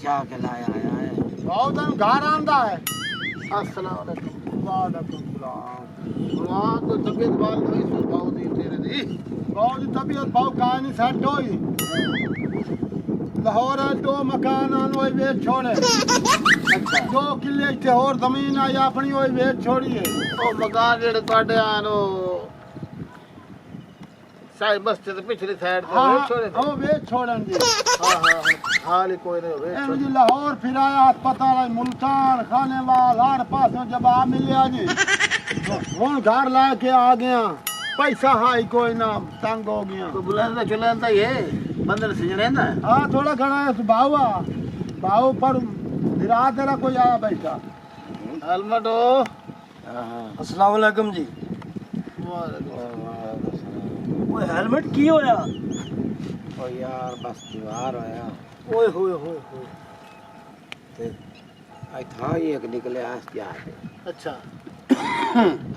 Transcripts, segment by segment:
बचा के लाया आया है। बहुत दिन घर आंदा है। अस्सलाम वालेकुम। वालेकुम सलाम। वाह तो तबीयत बाल हुई सो बहुत ही तेरे दी। बहुत ही तबीयत बहुत कहानी सेट होई। लाहौर दो मकान आन ओए वे छोड़े। अच्छा 2 किले इत्थे और जमीन आई अपनी ओए वे छोड़ी है। ओ मकान जेड़े ਤੁਹਾਡੇ ਆਨ ਉਹ साई बस्ती ते पिछली साइड ते वे छोड़े। ओ वे छोड़न जी। हां हाल ही कोई नहीं वे छोड़ जी। लाहौर फिर आया अस्पताल मुल्तान खानेवाल हर पासों जवाब मिलिया जी। हुन घर लेके आ गया पैसा हाई कोई ना तंग हो गया। तो बुलंदा चुलंदा ये बंदर सिजरेंदा। हां थोड़ा घना बावा बाव पर दिरा तेरा कोई आया बैठा हेलमेट हो। अस्सलाम वालेकुम जी। ओए हेलमेट की होया? ओ यार बस दीवार होया। ओए होए होए होए ते आई था ही एक निकले आस क्या है। अच्छा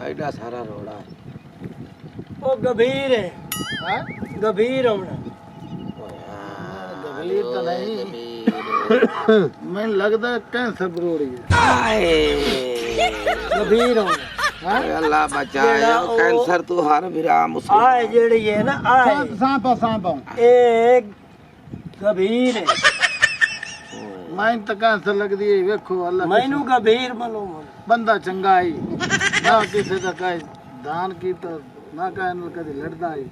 एडा सारा रोड़ा है। ओ गंभीर है। हां गंभीर होना। ओ यार गंभीर तो नहीं मैं लगदा कैंसर बरोड़ी है। आए गंभीर होना। ओए अल्लाह बचाए कैंसर तू हर विरा मुसीबत आए जेड़ी है ना आए सांप ए गंभीर है। मैं तो कैंसर लगदी है वेखो अल्लाह मैनू गंभीर मालूम बंदा चंगा ही ना किसी का कहे दान की तो ना कहे नाल कदी लड़दा है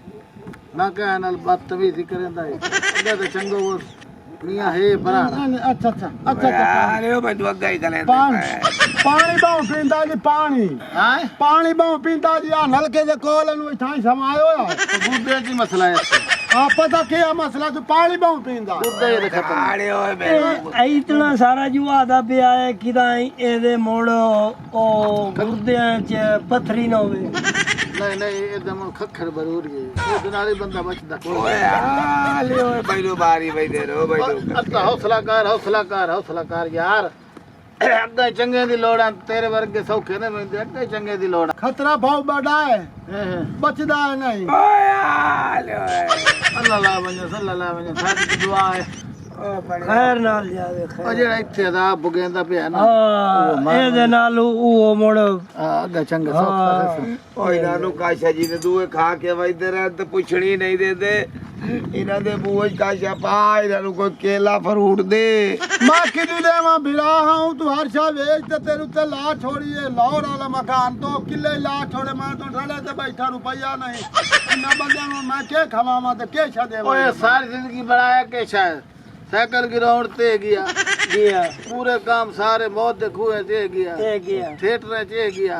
ना कहे नाल बदतमीजी करदा है अगे तो चंगो वो मियां है भरा। अच्छा अच्छा अच्छा अरे ओ मैं तो अग्गा ही गले पानी बाऊ पींदा जी पानी। हां पानी बाऊ पींदा जी आ नलके दे कोल नु इथाई समायो होया तो गुर्दे दी मसला है। आ पता क्या मसला तू पानी बाऊ पींदा गुर्दे दे खत्म। अरे ओए मैं इतना सारा जुआ दा पिया है किदा एदे मोड़ ओ गुर्दियां च पत्थरी ना होवे। नहीं एकदम खखर बरूर गई वो दिनारी बंदा बचदा ओए आले ओए बैलो बारी भाई दे रो बैलो अच्छा हौसला कर यार अगे चंगे दी लोड़ है तेरे वर्गे सौखे ने मिलदे अगे चंगे दी लोड़ खतरा बहुत बड़ा है बचदा है नहीं। ओए आले ओए अल्लाह वजह साडी दुआ है खैर नाल जावे ओ खैर जेड़ा इत्थे दा बुगेंदा पिया ना हां एदे नाल ओ मोड़ अगे चंगे सौखे ओए नानू काशा जी ने दूए खा के वैदे रह ते पुछड़ी नहीं देते इना दे बूझ काशा पा इना नु कोई केला फ्रूट दे मां किदी दे मां बिरा हूं तू हर शा वेच ते तेरू ते ला छोड़िए लाहौर वाला मकान तो किले ला छोड़े मैं तो ढले ते बैठा रुपया नहीं इना बंदे में मैं के खवामा ते के छा दे। ओए सारी जिंदगी बनाया के शायद साइकिल ग्राउंड ते गया पूरे काम सारे मौत दे खुए ते गया थिएटर ते गया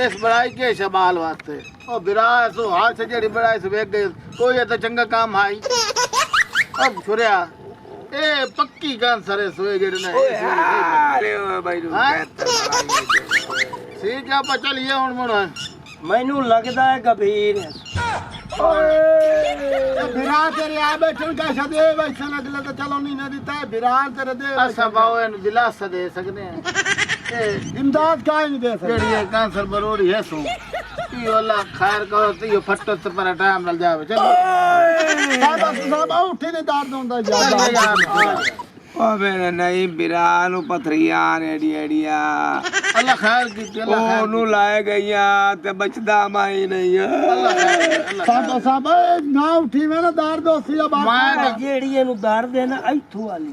इस बड़ाई के शबाल वास्ते ओ बिरा सो हाल से जेड़ी बड़ाई से वेख गई कोई तो चंगा काम आई अब छुरिया ए पक्की कैंसर है सोए जेड़े ने। अरे ओए भाई नु ठीक है आप चलिए हुन मुड़ मैनू लगदा है गंभीर है। बिरा तेरे आ बैठन का सदे वैसन अगले तो चलो नहीं ना देता है बिरा तेरे दे अच्छा बाओ इन दिलासा दे सकने हैं ए इमदाद का नहीं दे सकते जेड़ी कैंसर बरोड़ी है सो ई वाला खैर करो तो ये फटो से पर टाइम लग जावे चलो साहब उठी ने दर्द होंदा यार ओ मेरे नहीं बिरानु पथरिया रेडी एडिया अल्लाह खैर की अल्लाह खैर ओनु लाए गईया ते बचदा माई नहीं अल्लाह खैर साहब ना उठी मेरा दर्द होसी बात मैं जेड़ी एनु दर्द है ना इथों वाली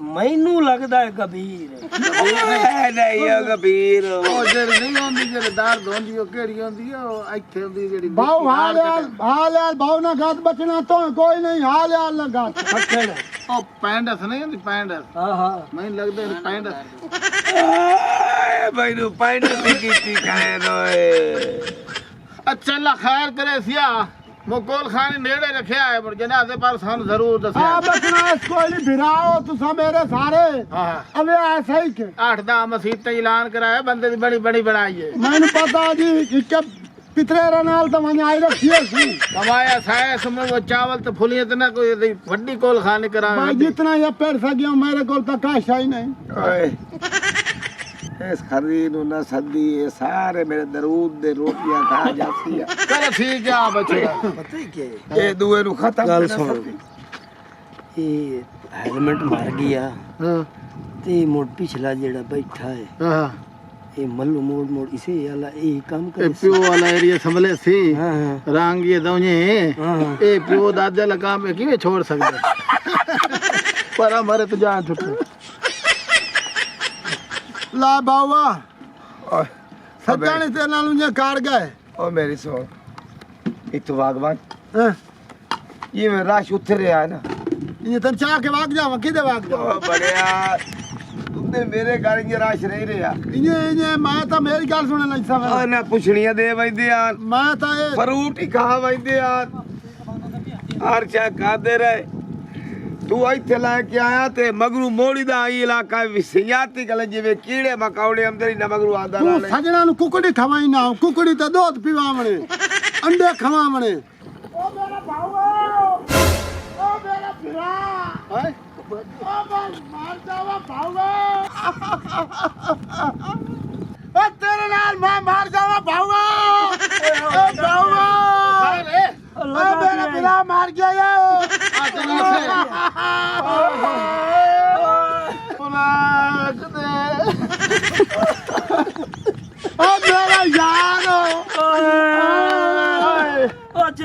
मैनू लगदा है गंभीर है नहीं ओ गंभीर ओ जेड़ नहीं होंदी जेड़ दर्द होंदी ओ केड़ी होंदी ओ इथे होंदी जेड़ी बाऊ हाल बाऊ ना गात बचना तो कोई नहीं हाल ना गात खखड़ ओ पैंडस नहीं होंदी पैंडस हां मैं लगदा है पैंडस ए भाई नु पैंड की खाए रोए अच्छा अल्लाह खैर करे सिया मुकोल खान नेड़े रखे है पर जनाजे पर सन जरूर दसे हां बचना कोई नहीं भिराओ तुसा मेरे सारे हां अबे ऐसा ही के 8-10 मसीत ऐलान कराया बंदे दी बड़ी बड़ी बनाई है मैंने पता जी कि पितरे नाल तो वहां आई रखी है कमाया साया समय वो चावल तो फुलियां तो ना कोई वड्डी कोल खाने करा मैं जितना ये पेड़ सगियो मेरे कोल तो काशा ही नहीं ओए इस खरीद न सदी ये सारे मेरे दरूद दे रोटियां खा जाती है। चलो ठीक है आ बच्चे पता है क्या ये दुए नु खत्म गल सुन ये हेलमेट मार गया हाँ ते मोड़ पिछला जेड़ा बैठा है हाँ ये मल्लू मोड़ मोड़ इसे वाला यही काम ए करे प्यो वाला एरिया संभले सी हाँ हाँ रंग ये दौने हाँ ए प्यो दादा ला काम किवें छोड़ सकदे पर हमारे तो जान छुट ला बावा और सच्चाने ते नाल उन्हें कार गए ओ मेरी सुन इतो बागवान हाँ ये मैं राश उतर रहा है ना ये तन चाह के भाग जावा किदे भाग जावा ओ बढ़िया तुमने मेरे घर ये राश नहीं रहा इने मैं तो मेरी गल सुने नहीं सब आ ना पुछड़ियां दे वैदे यार मैं तो ये फ्रूट ही खा वैदे यार हर चा खाते रहे तू इत्थे लेके आया ते मगरू मोड़ी दा ई इलाका विसियाती गले जिवे कीड़े मकौड़े अंदर ही न मगरू आंदा तू लाले सजना नु कुकड़ी खवाई ना कुकड़ी तो दूध पीवावणे अंडे खवावणे ओ मेरा भावा ओ मेरा फिरा हाय ओ मार जावा भावा ओ तेरे नाल मैं मार जावा भावा ओ भावा अरे ओ मेरा फिरा मार गया यो आ चला ओ मेरा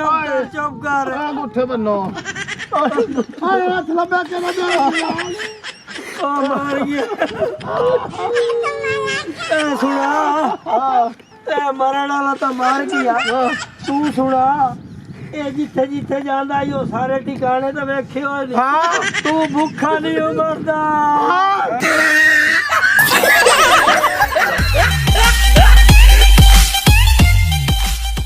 यार चुप कर अंगूठे बनो अरे हाथ लंबा के ना ओ मार गया ए सुना ए मरण वाला तो मार गया तू सुना ए जिथे जिथे जांदा यो सारे ठिकाने तो वेखियो नहीं तू भूखा नहीं मरदा